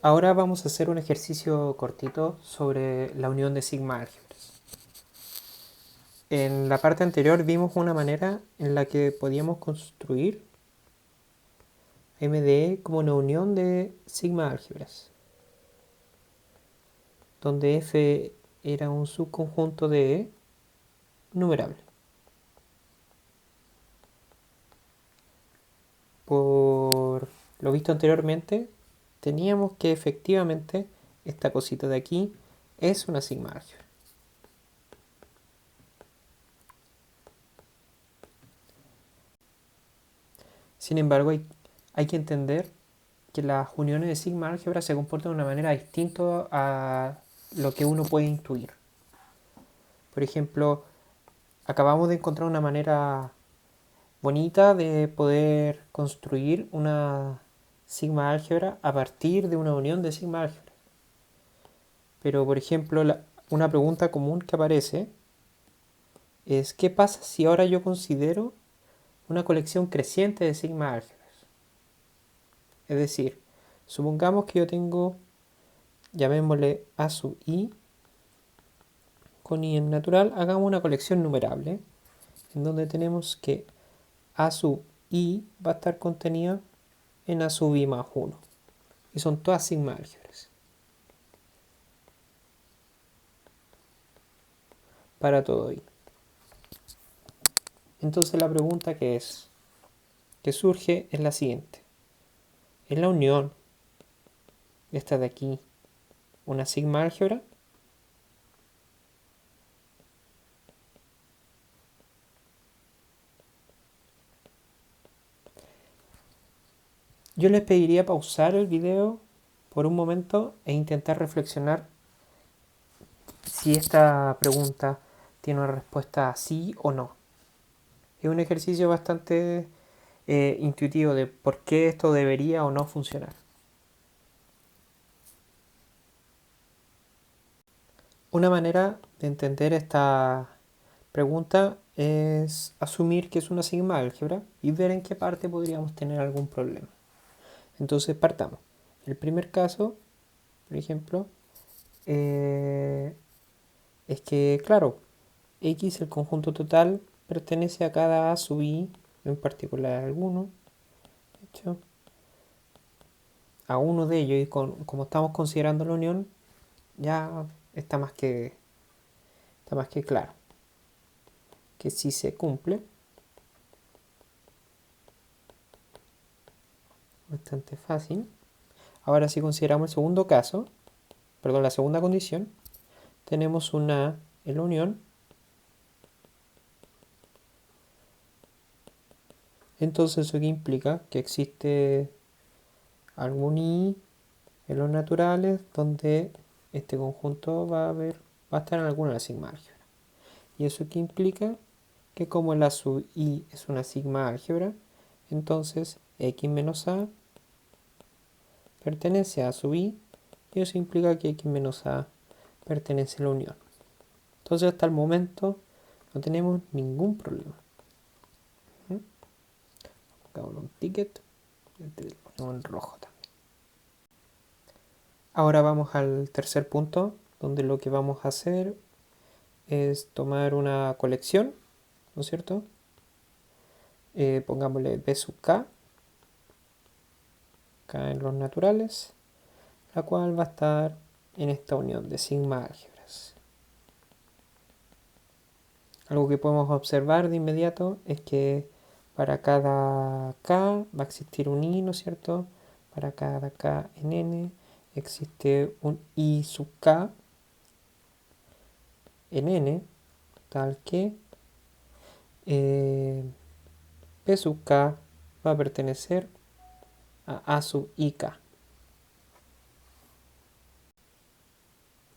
Ahora vamos a hacer un ejercicio cortito sobre la unión de sigma álgebras. En la parte anterior vimos una manera en la que podíamos construir MDE como una unión de sigma álgebras, donde F era un subconjunto de E numerable. Por lo visto anteriormente, teníamos que efectivamente esta cosita de aquí es una sigma álgebra. Sin embargo, hay que entender que las uniones de sigma álgebra se comportan de una manera distinta a lo que uno puede intuir. Por ejemplo, acabamos de encontrar una manera bonita de poder construir una sigma álgebra a partir de una unión de sigma álgebra. Pero, por ejemplo, una pregunta común que aparece es ¿qué pasa si ahora yo considero una colección creciente de sigma álgebras? Es decir, supongamos que yo tengo, llamémosle A sub i, con i en natural, hagamos una colección numerable en donde tenemos que A sub i va a estar contenida en A sub i más 1. Y son todas sigma álgebras. Para todo i. Entonces la pregunta que surge es la siguiente. ¿Es la unión de esta de aquí una sigma álgebra? Yo les pediría pausar el video por un momento e intentar reflexionar si esta pregunta tiene una respuesta sí o no. Es un ejercicio bastante intuitivo de por qué esto debería o no funcionar. Una manera de entender esta pregunta es asumir que es una sigma álgebra y ver en qué parte podríamos tener algún problema. Entonces partamos. El primer caso, por ejemplo, es que, claro, X, el conjunto total, pertenece a cada A sub I, en particular alguno, de hecho, a uno de ellos, y como estamos considerando la unión, ya está más que claro que si se cumple, bastante fácil. Ahora si consideramos el segundo caso, perdón, la segunda condición, tenemos una en la unión. Entonces eso que implica que existe algún i en los naturales donde este conjunto va a estar en alguna sigma álgebra. Y eso que implica que como la sub i es una sigma álgebra, entonces x menos a pertenece a sub i y eso implica que x menos a pertenece a la unión. Entonces hasta el momento no tenemos ningún problema. Pongamos un ticket, lo ponemos en rojo también. Ahora vamos al tercer punto, donde lo que vamos a hacer es tomar una colección, ¿no es cierto? Pongámosle b sub k, k en los naturales, la cual va a estar en esta unión de sigma álgebras. Algo que podemos observar de inmediato es que para cada k va a existir un i, ¿no es cierto? Para cada k en n existe un i sub k en n, tal que p sub k va a pertenecer a sub ik.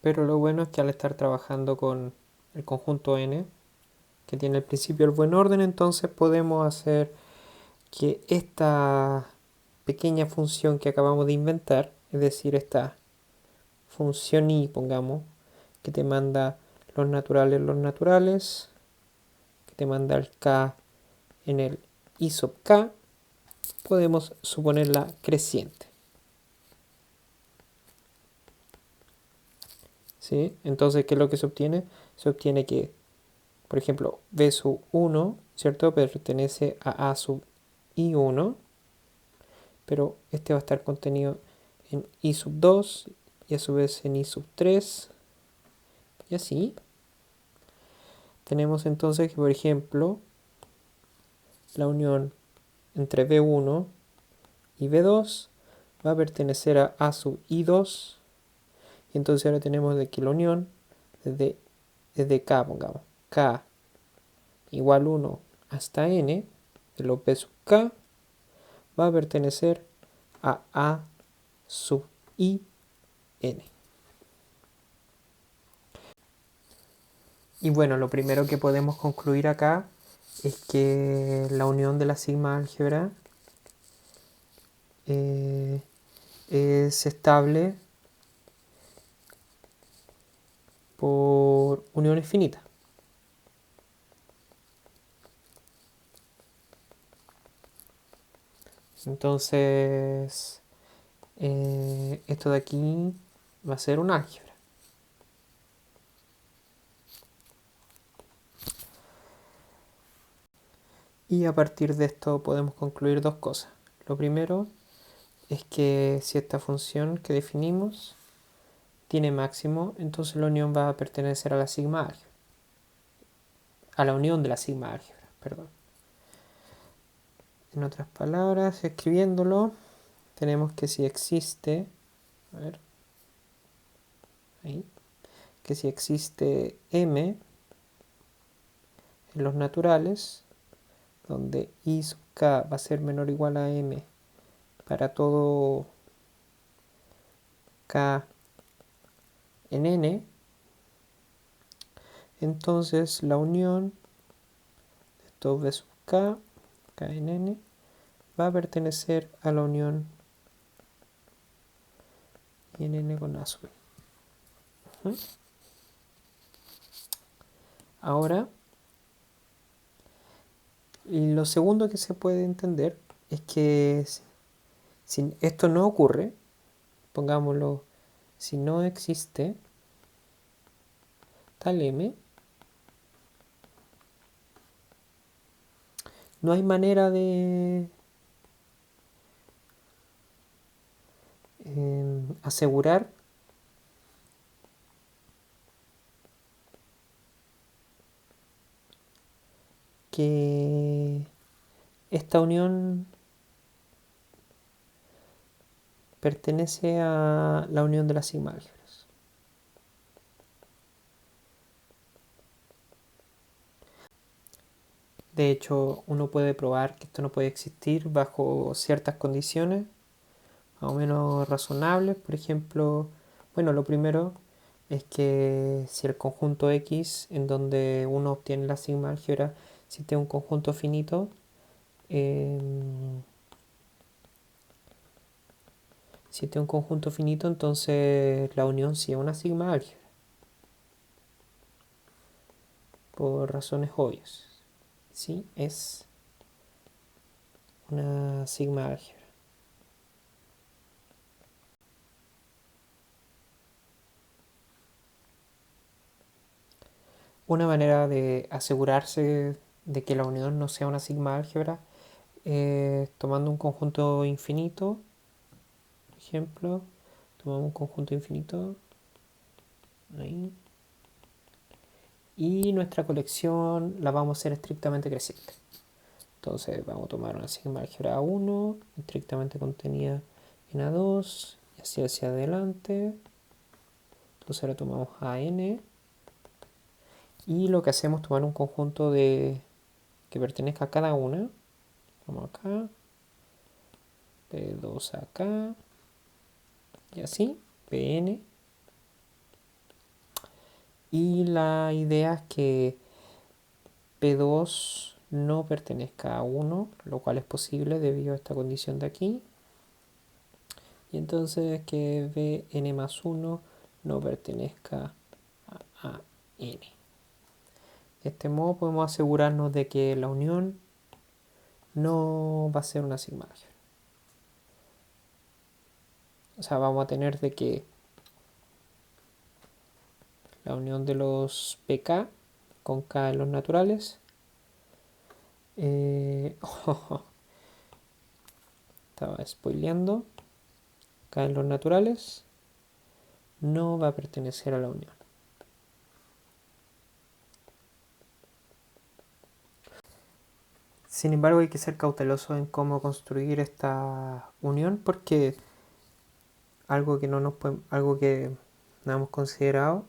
Pero lo bueno es que al estar trabajando con el conjunto n, que tiene el principio del buen orden, entonces podemos hacer que esta pequeña función que acabamos de inventar, es decir, esta función i, pongamos, que te manda los naturales, que te manda el k en el i sub k, podemos suponerla creciente. ¿sí? Entonces, ¿qué es lo que se obtiene? Se obtiene que, por ejemplo, B sub 1, ¿cierto? Pertenece a sub I1, pero este va a estar contenido en I sub 2 y a su vez en I sub 3 y así. Tenemos entonces que, por ejemplo, la unión entre B1 y B2 va a pertenecer a sub I2 y entonces ahora tenemos de que la unión desde K, pongamos, K igual 1 hasta N de los B sub K va a pertenecer a sub I N. Y bueno, lo primero que podemos concluir acá es que la unión de la sigma álgebra es estable por uniones finitas. Entonces, esto de aquí va a ser un álgebra. Y a partir de esto podemos concluir dos cosas. Lo primero es que si esta función que definimos tiene máximo, entonces la unión va a pertenecer a la sigma álgebra. A la unión de la sigma álgebra, perdón. En otras palabras, escribiéndolo, tenemos que si existe, a ver, ahí, que si existe m en los naturales, donde i sub k va a ser menor o igual a m para todo k en n, entonces la unión de todo b sub k, k en n, va a pertenecer a la unión y en n con a sub i. Ahora, lo segundo que se puede entender es que si esto no ocurre, pongámoslo, si no existe tal m, no hay manera de asegurar que esta unión pertenece a la unión de las sigma álgebras. De hecho, uno puede probar que esto no puede existir bajo ciertas condiciones, más o menos razonables. Por ejemplo, bueno, lo primero es que si el conjunto X en donde uno obtiene la sigma álgebra, si tiene un conjunto finito, si tiene un conjunto finito, entonces la unión sí es una sigma álgebra, por razones obvias. Sí, es una sigma álgebra. Una manera de asegurarse de que la unión no sea una sigma álgebra es tomando un conjunto infinito, por ejemplo, tomamos un conjunto infinito ahí, y nuestra colección la vamos a hacer estrictamente creciente. Entonces vamos a tomar una sigma álgebra A1 estrictamente contenida en A2 y así hacia adelante. Entonces ahora tomamos AN y lo que hacemos es tomar un conjunto que pertenezca a cada una. Vamos acá, P2 acá y así, Pn. Y la idea es que P2 no pertenezca a 1, lo cual es posible debido a esta condición de aquí. Y entonces que Bn más 1 no pertenezca a n. De este modo podemos asegurarnos de que la unión no va a ser una sigma álgebra. O sea, vamos a tener de que la unión de los pk con k en los naturales. Estaba spoileando. K en los naturales no va a pertenecer a la unión. Sin embargo, hay que ser cauteloso en cómo construir esta unión, porque algo que no hemos considerado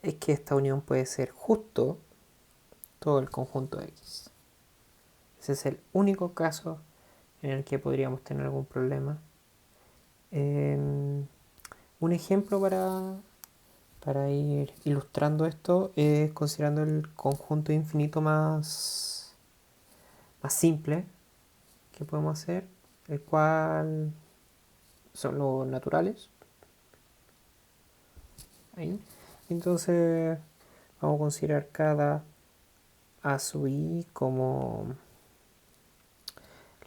es que esta unión puede ser justo todo el conjunto X. Ese es el único caso en el que podríamos tener algún problema. Un ejemplo para ir ilustrando esto es considerando el conjunto infinito más simple que podemos hacer, el cual son los naturales. Ahí. Entonces vamos a considerar cada a sub i como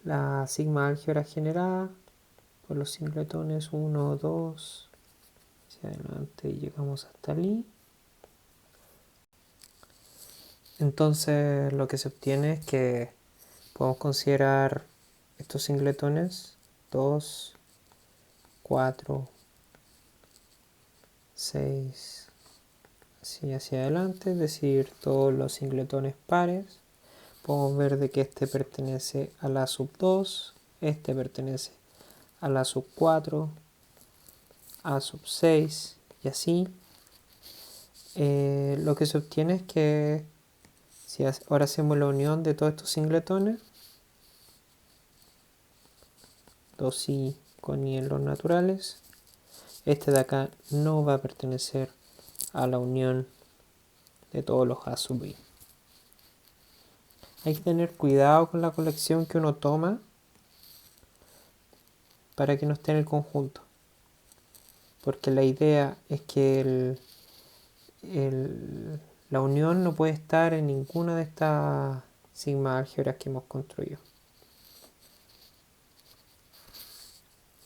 la sigma álgebra generada por los singletones 1, 2, hacia adelante y llegamos hasta el i. Entonces lo que se obtiene es que podemos considerar estos singletones 2, 4, 6, así hacia adelante, es decir, todos los singletones pares. Podemos ver de que este pertenece a la sub 2, este pertenece a la sub 4, a sub 6 y así. Lo que se obtiene es que si ahora hacemos la unión de todos estos singletones, 2i con i en los naturales, este de acá no va a pertenecer a la unión de todos los a sub i. Hay que tener cuidado con la colección que uno toma para que no esté en el conjunto, porque la idea es que la unión no puede estar en ninguna de estas sigma álgebras que hemos construido.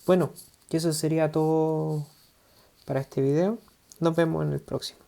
Bueno, y eso sería todo para este video. Nos vemos en el próximo.